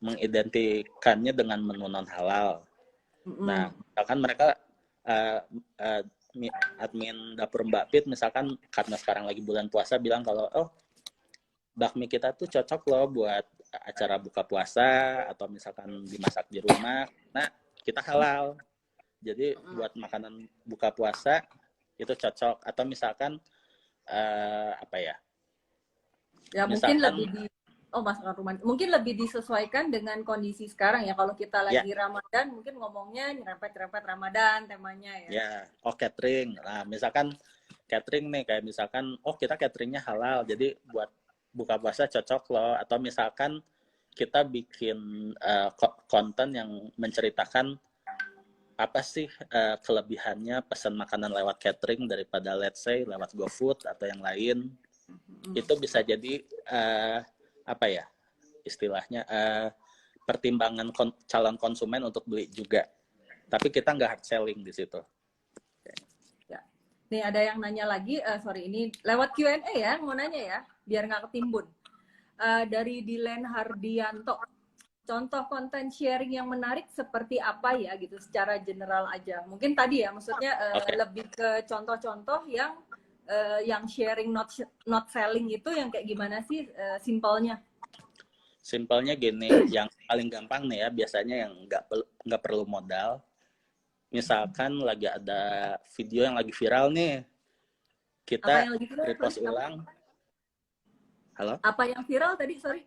A: mengidentikannya dengan menu non halal. Nah, misalkan mereka admin dapur Mbak Pit misalkan karena sekarang lagi bulan puasa bilang kalau bakmi kita tuh cocok loh buat acara buka puasa atau misalkan dimasak di rumah. Nah, kita halal. Jadi buat makanan buka puasa itu cocok. Atau misalkan apa ya?
B: Ya
A: misalkan,
B: mungkin lebih masakan rumah. Mungkin lebih disesuaikan dengan kondisi sekarang ya. Kalau kita lagi Ramadan, mungkin ngomongnya nyerempet-nyerempet Ramadan temanya ya.
A: Ya, catering. Nah, misalkan catering nih, kayak misalkan, kita cateringnya halal, jadi buat buka puasa cocok loh. Atau misalkan kita bikin konten yang menceritakan apa sih kelebihannya pesan makanan lewat catering daripada let's say lewat GoFood atau yang lain. Itu bisa jadi apa ya istilahnya pertimbangan calon konsumen untuk beli juga. Tapi kita nggak hard selling di situ.
B: Ya. Nih ada yang nanya lagi, sorry ini lewat Q&A ya, mau nanya ya, biar nggak ketimbun. Dari Dilen Hardianto, contoh konten sharing yang menarik seperti apa ya gitu, secara general aja. Mungkin tadi ya, maksudnya lebih ke contoh-contoh yang sharing not selling itu yang kayak gimana sih simpelnya?
A: Simpelnya gini, yang paling gampang nih ya, biasanya yang nggak perlu modal. Misalkan lagi ada video yang lagi viral nih, kita repost ulang. Halo?
B: Apa yang viral tadi, sorry?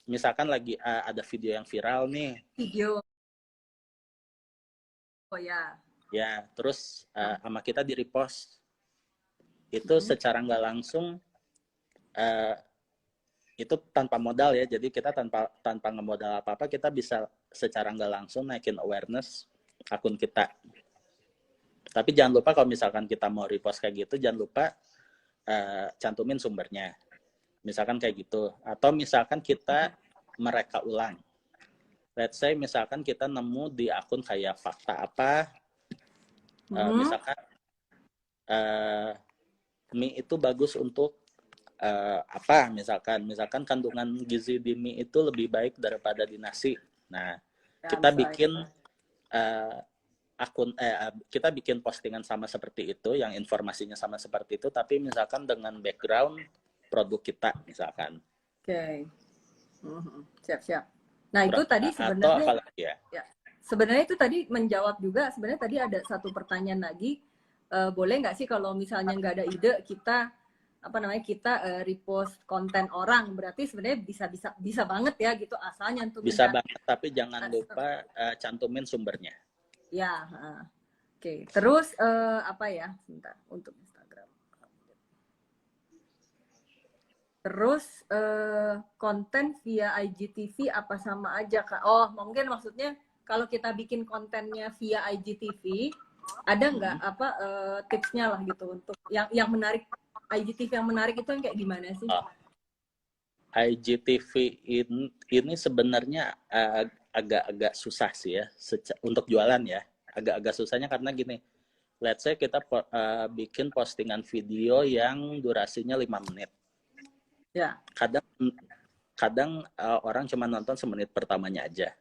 A: Misalkan lagi ada video yang viral nih.
B: Video. Oh ya.
A: Ya, terus sama kita di repost. Itu secara nggak langsung itu tanpa modal ya, jadi kita tanpa ngemodal apa-apa, kita bisa secara nggak langsung naikin awareness akun kita. Tapi jangan lupa kalau misalkan kita mau repost kayak gitu, jangan lupa cantumin sumbernya, misalkan kayak gitu. Atau misalkan kita mereka ulang, let's say misalkan kita nemu di akun kayak fakta apa, misalkan mie itu bagus untuk apa, misalkan kandungan gizi di mie itu lebih baik daripada di nasi. Nah, kita bikin kita bikin postingan sama seperti itu, yang informasinya sama seperti itu, tapi misalkan dengan background produk kita misalkan.
B: Oke. Siap-siap. Nah, itu tadi
A: Atau
B: sebenarnya
A: apalagi ya?
B: ya, sebenarnya itu tadi menjawab juga. Sebenarnya tadi ada satu pertanyaan lagi. Boleh nggak sih kalau misalnya nggak ada ide kita apa namanya kita repost konten orang? Berarti sebenarnya bisa banget ya gitu asal nyantumin
A: Bisa
B: data.
A: banget, tapi jangan lupa cantumin sumbernya.
B: Ya, oke. Terus apa ya? Sebentar untuk Instagram. Terus konten via IGTV apa sama aja Kak? Oh, mungkin maksudnya kalau kita bikin kontennya via IGTV, ada nggak apa tipsnya lah gitu untuk yang menarik IGTV yang menarik itu yang kayak gimana sih?
A: Oh, IGTV ini sebenarnya agak-agak susah sih ya untuk jualan ya. Agak-agak susahnya karena gini, let's say kita bikin postingan video yang durasinya 5 menit.
B: Ya.
A: Kadang orang cuma nonton semenit pertamanya aja.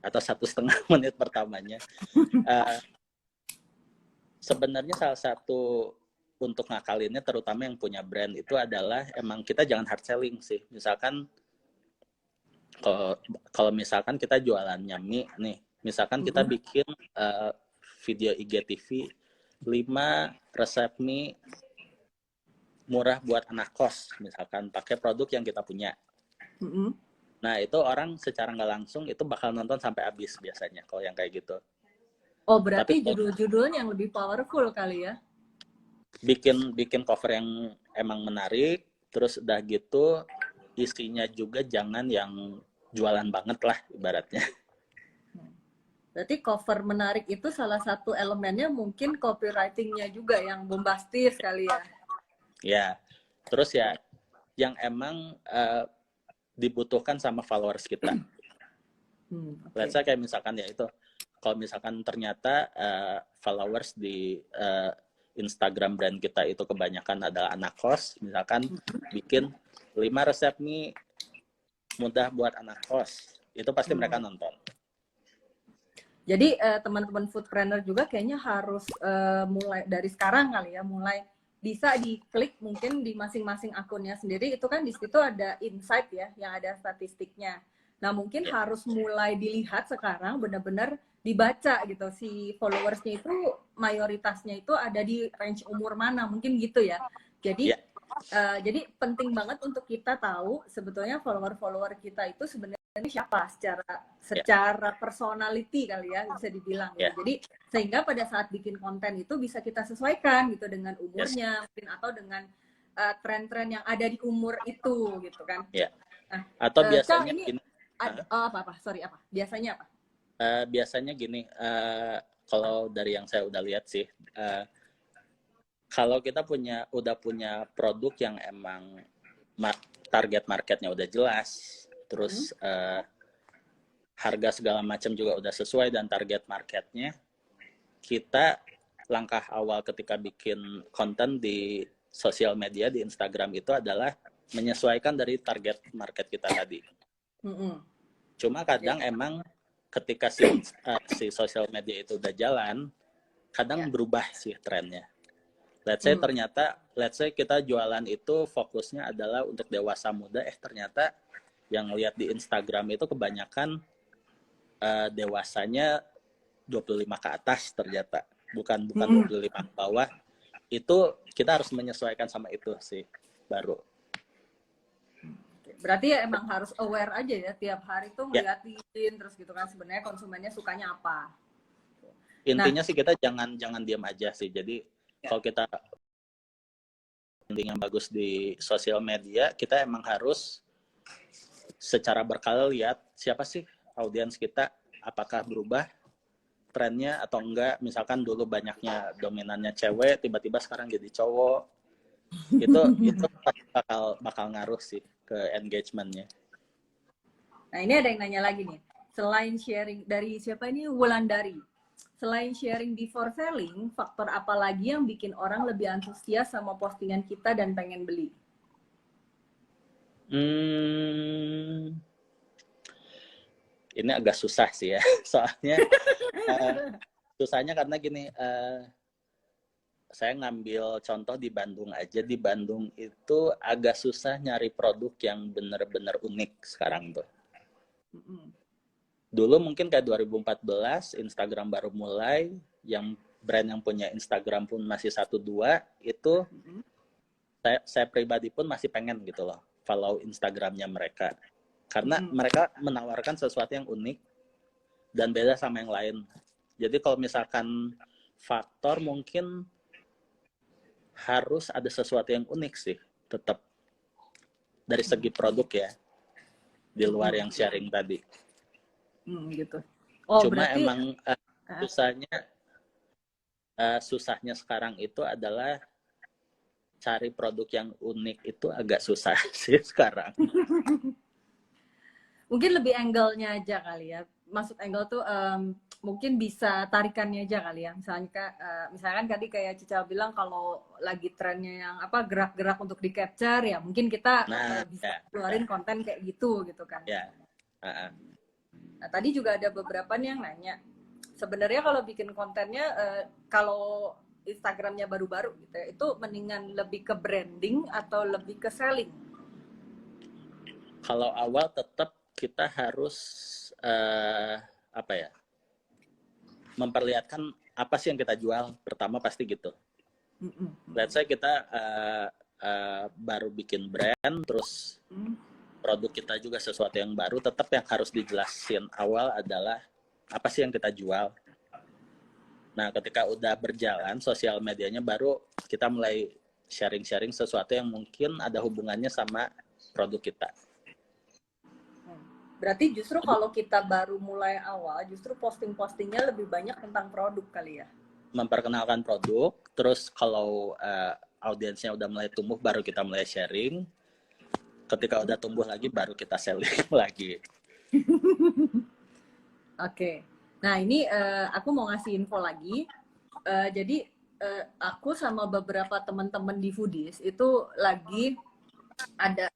A: Atau 1,5 menit pertamanya. Sebenarnya salah satu untuk ngakalinnya, terutama yang punya brand, itu adalah emang kita jangan hard selling sih. Misalkan kalau misalkan kita jualannya mie nih, misalkan kita bikin video IGTV 5 resep mie murah buat anak kos, misalkan pakai produk yang kita punya. Nah, itu orang secara nggak langsung itu bakal nonton sampai habis biasanya kalau yang kayak gitu.
B: Oh, berarti judul-judulnya yang lebih powerful kali ya?
A: Bikin cover yang emang menarik, terus udah gitu isinya juga jangan yang jualan banget lah ibaratnya.
B: Berarti cover menarik itu salah satu elemennya mungkin copywriting-nya juga yang bombastis kali ya?
A: Ya, terus ya yang emang dibutuhkan sama followers kita. Let's say kayak misalkan ya itu, kalau misalkan ternyata followers di Instagram brand kita itu kebanyakan adalah anak kos, misalkan bikin 5 resep nih mudah buat anak kos, itu pasti mereka nonton.
B: Jadi teman-teman foodpreneur juga kayaknya harus mulai dari sekarang kali ya, mulai bisa diklik mungkin di masing-masing akunnya sendiri, itu kan di situ ada insight ya, yang ada statistiknya. Nah mungkin harus mulai dilihat sekarang benar-benar dibaca gitu, si followersnya itu mayoritasnya itu ada di range umur mana, mungkin gitu ya. Jadi jadi penting banget untuk kita tahu sebetulnya follower-follower kita itu sebenarnya siapa secara personality kali ya bisa dibilang gitu. Jadi sehingga pada saat bikin konten itu bisa kita sesuaikan gitu dengan umurnya mungkin atau dengan tren-tren yang ada di umur itu gitu kan.
A: Nah, atau biasanya
B: ini
A: gini,
B: biasanya apa?
A: Biasanya gini, kalau dari yang saya udah lihat sih, kalau kita udah punya produk yang emang target marketnya udah jelas, terus harga segala macam juga udah sesuai dan target marketnya, kita langkah awal ketika bikin konten di sosial media di Instagram itu adalah menyesuaikan dari target market kita tadi. Cuma kadang emang ketika si sosial media itu udah jalan, kadang berubah sih trennya. Let's say kita jualan itu fokusnya adalah untuk dewasa muda, ternyata yang lihat di Instagram itu kebanyakan dewasanya 25 ke atas ternyata, bukan 25 ke bawah. Itu kita harus menyesuaikan sama itu sih baru.
B: Berarti ya emang harus aware aja ya, tiap hari tuh ngeliatin terus gitu kan, sebenarnya konsumennya sukanya apa.
A: Intinya sih kita jangan diam aja sih. Jadi kalau kita yang bagus di sosial media, kita emang harus secara berkala lihat siapa sih audiens kita, apakah berubah trennya atau enggak. Misalkan dulu banyaknya dominannya cewek, tiba-tiba sekarang jadi cowok, itu bakal ngaruh sih ke engagementnya.
B: Nah ini ada yang nanya lagi nih, selain sharing dari siapa ini, Wulandari, selain sharing before selling, faktor apa lagi yang bikin orang lebih antusias sama postingan kita dan pengen beli?
A: Ini agak susah sih ya, soalnya susahnya karena gini, saya ngambil contoh di Bandung aja. Di Bandung itu agak susah nyari produk yang benar-benar unik sekarang tuh. Dulu mungkin kayak 2014 Instagram baru mulai, yang brand yang punya Instagram pun masih 1-2, itu saya pribadi pun masih pengen gitu loh follow Instagramnya mereka, karena mereka menawarkan sesuatu yang unik dan beda sama yang lain. Jadi kalau misalkan faktor, mungkin harus ada sesuatu yang unik sih tetap dari segi produk ya, di luar yang sharing tadi.
B: Gitu. Oh,
A: Cuma
B: berarti
A: emang susahnya sekarang itu adalah cari produk yang unik, itu agak susah sih sekarang.
B: mungkin lebih angle-nya aja kali ya. Maksud angle tuh mungkin bisa tarikannya aja kali ya. Misalkan tadi kayak Cica bilang kalau lagi trennya yang apa gerak-gerak untuk di capture ya, mungkin kita bisa keluarin konten kayak gitu kan.
A: Ya.
B: Nah, tadi juga ada beberapa nih yang nanya, sebenarnya kalau bikin kontennya kalau Instagramnya baru-baru gitu ya, itu mendingan lebih ke branding atau lebih ke selling?
A: Kalau awal tetap kita harus memperlihatkan apa sih yang kita jual pertama, pasti gitu. Let's say kita baru bikin brand, terus produk kita juga sesuatu yang baru, tetap yang harus dijelasin awal adalah apa sih yang kita jual. Nah, ketika udah berjalan sosial medianya, baru kita mulai sharing-sharing sesuatu yang mungkin ada hubungannya sama produk kita.
B: Berarti justru kalau kita baru mulai awal, justru posting-postingnya lebih banyak tentang produk kali ya?
A: Memperkenalkan produk, terus kalau audiensnya udah mulai tumbuh, baru kita mulai sharing. Ketika udah tumbuh lagi, baru kita selling lagi.
B: Oke. Nah, ini aku mau ngasih info lagi. Jadi, aku sama beberapa teman-teman di Foodies itu lagi ada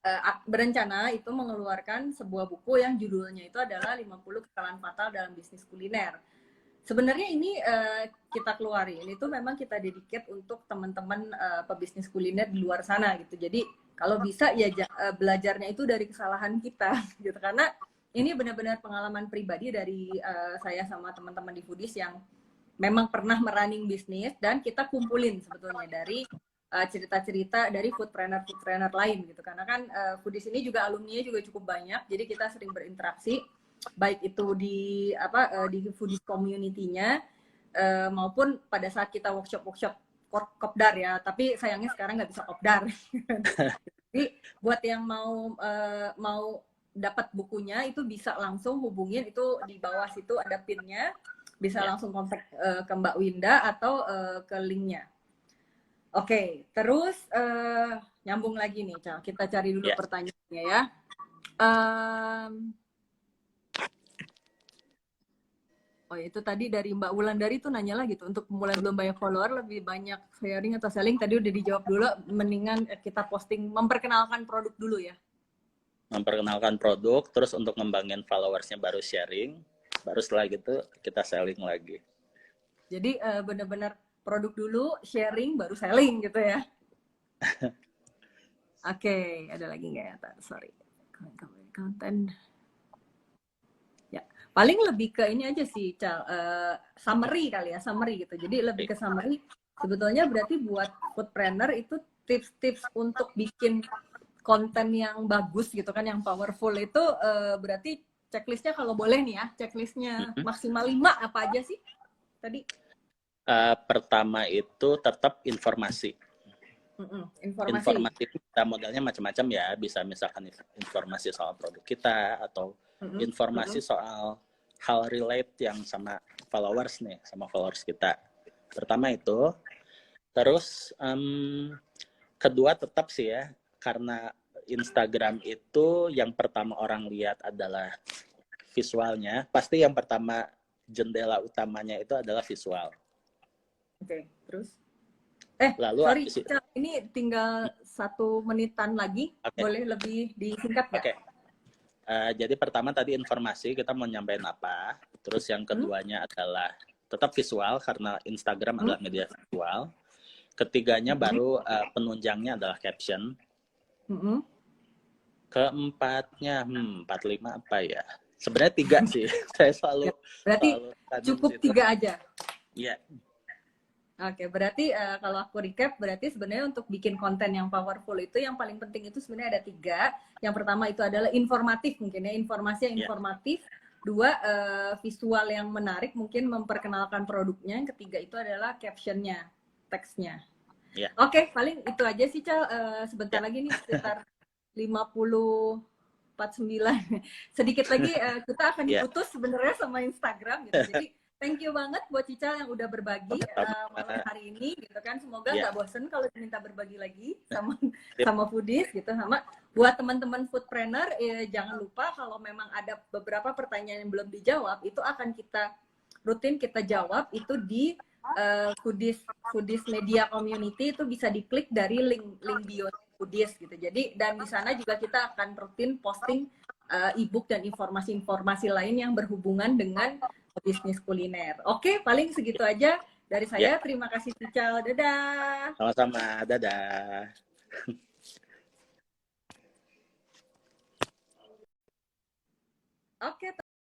B: berencana itu mengeluarkan sebuah buku yang judulnya itu adalah 50 kesalahan fatal dalam bisnis kuliner. Sebenarnya ini kita keluarin itu memang kita dedicate untuk teman-teman pebisnis kuliner di luar sana gitu. Jadi kalau bisa ya belajarnya itu dari kesalahan kita gitu, karena ini benar-benar pengalaman pribadi dari saya sama teman-teman di Foodies yang memang pernah merunning bisnis, dan kita kumpulin sebetulnya dari cerita-cerita dari foodpreneur lain gitu, karena kan Foodies ini juga alumninya juga cukup banyak, jadi kita sering berinteraksi baik itu di di Foodies community-nya maupun pada saat kita workshop kopdar ya, tapi sayangnya sekarang nggak bisa kopdar. Jadi buat yang mau dapat bukunya itu bisa langsung hubungin, itu di bawah situ ada pinnya, bisa langsung kontak ke Mbak Winda atau ke linknya. Oke, terus nyambung lagi nih, Cal. Kita cari dulu pertanyaannya ya. Oh, itu tadi dari Mbak Wulandari tuh nanya lagi tuh, untuk mulai belum banyak follower, lebih banyak sharing atau selling? Tadi udah dijawab dulu, mendingan kita posting, memperkenalkan produk dulu ya.
A: Memperkenalkan produk, terus untuk ngembangin followersnya baru sharing, baru setelah gitu kita selling lagi.
B: Jadi benar-benar produk dulu, sharing, baru selling gitu ya. Oke, ada lagi nggak ya? Sorry. Konten. Ya, paling lebih ke ini aja sih, Cal. Summary kali ya, summary gitu. Jadi lebih ke summary. Sebetulnya berarti buat foodpreneur itu tips-tips untuk bikin konten yang bagus gitu kan, yang powerful itu berarti checklistnya, kalau boleh nih ya, checklistnya maksimal 5 apa aja sih tadi?
A: Pertama itu tetap informasi.
B: Informasi
A: kita modalnya macam-macam ya, bisa misalkan informasi soal produk kita, atau informasi soal hal relate yang sama followers nih, sama followers kita. Pertama itu. Terus kedua tetap sih ya, karena Instagram itu yang pertama orang lihat adalah visualnya, pasti yang pertama jendela utamanya itu adalah visual.
B: Oke, terus?
A: Lalu
B: sorry, ini tinggal 1 menitan lagi, boleh lebih disingkat nggak?
A: Oke. Jadi pertama tadi informasi, kita mau nyampein apa. Terus yang keduanya adalah tetap visual, karena Instagram adalah media visual. Ketiganya baru penunjangnya adalah caption. Keempatnya, 45 apa ya? Sebenarnya 3 sih. Saya selalu
B: berarti cukup
A: situ.
B: 3 aja.
A: Iya.
B: Oke, berarti kalau aku recap, berarti sebenarnya untuk bikin konten yang powerful itu yang paling penting itu sebenarnya ada 3. Yang pertama itu adalah informatif mungkin ya, informasi yang informatif. 2, visual yang menarik, mungkin memperkenalkan produknya. Yang ketiga itu adalah captionnya, teksnya. Oke, paling itu aja sih, Cal. Sebentar lagi nih, sekitar 50-49. Sedikit lagi kita akan diputus sebenarnya sama Instagram gitu. Jadi thank you banget buat Cica yang udah berbagi malam hari ini gitu kan. Semoga nggak bosen kalau diminta berbagi lagi sama foodies gitu. Sama buat teman-teman foodpreneur, jangan lupa kalau memang ada beberapa pertanyaan yang belum dijawab, itu akan rutin kita jawab itu di foodies media community. Itu bisa diklik dari link bio foodies gitu. Jadi dan di sana juga kita akan rutin posting e-book dan informasi-informasi lain yang berhubungan dengan bisnis kuliner. Oke, paling segitu aja dari saya. Terima kasih Cica. Dadah.
A: Sama-sama. Dadah.
B: Oke.